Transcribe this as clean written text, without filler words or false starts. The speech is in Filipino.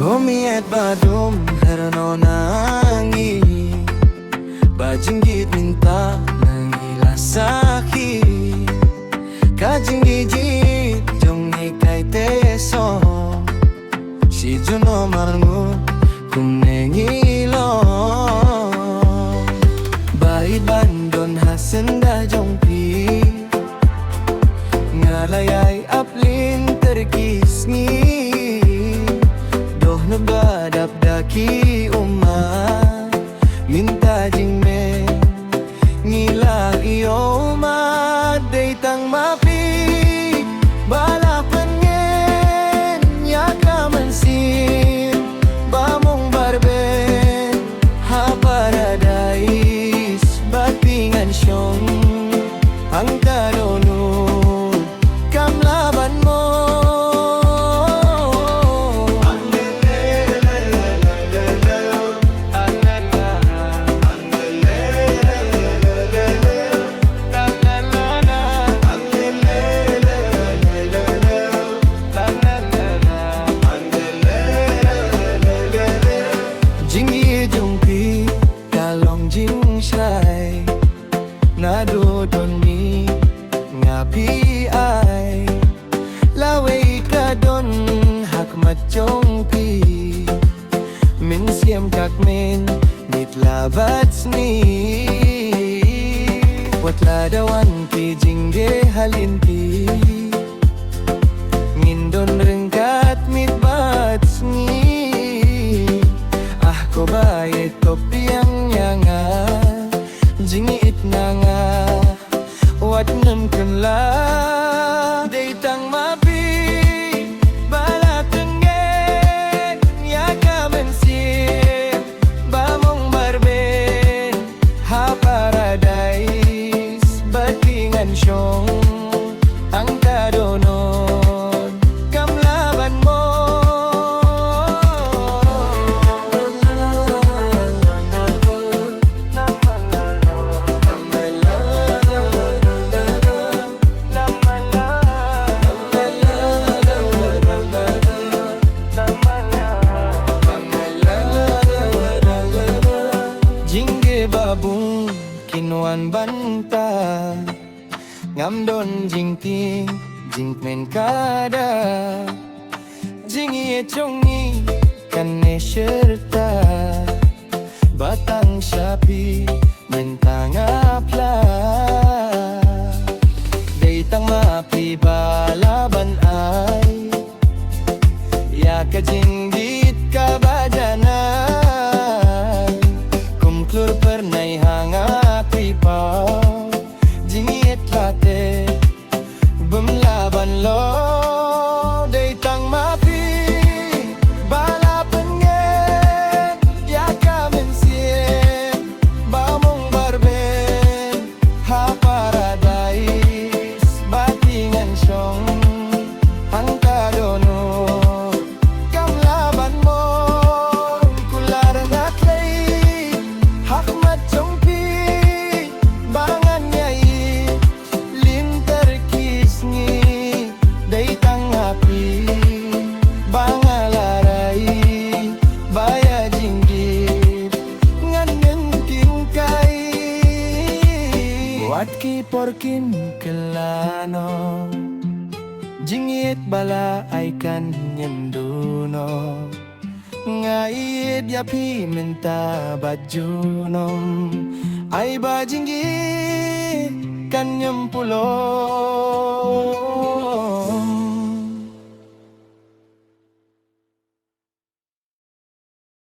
Komiet badum herno nangi Bajinggit minta nangilasaki Kajinggijit jong ikay teso Si Juno marngut kumnengilo Bahid bandon hasenda jong pi Ngalayay aplin terkisngi Doh nabadapdaki minta jing me ngila iyo madaytang mapi balapan ngen yakamansin bamong barben ha paradise batingan siyong ang kanunod kamlaban mo. Nadudon ni ngapi ay laway ka don hakmat jong pi min siem kak min nit labat sni watla dawan pi jingge halin pi ngindon rengkat mit bat sni ah ko bayet topi yang nyanga jingiit na nga wat nam kanla daytang mapi balatang gen yakamansin bamong barben ha paradise batingan siyong ang kadunod kamlaban mo. Babung kinuan banta ngamdon jingting jingmen kada jingi chongi kanne serta batang sapi mentang apla deitang mapi balaban ay ya kajinggit kabadana pernay hanga kripaw jingiet late bumlaban lo daytang mapi balapan ngen yakamansin bamong barben ha paradise batingan siyong ang kadunod kamlaban mo kularan at lay hakmat jong pi bangan nyai linter kisngi daytang api bangalaray baya jinggit ngan ngenting kay buat ki porkin kelano jingit bala ay kan nyemduno ngait yapi minta bajunom ay bajingi kanyam pulo.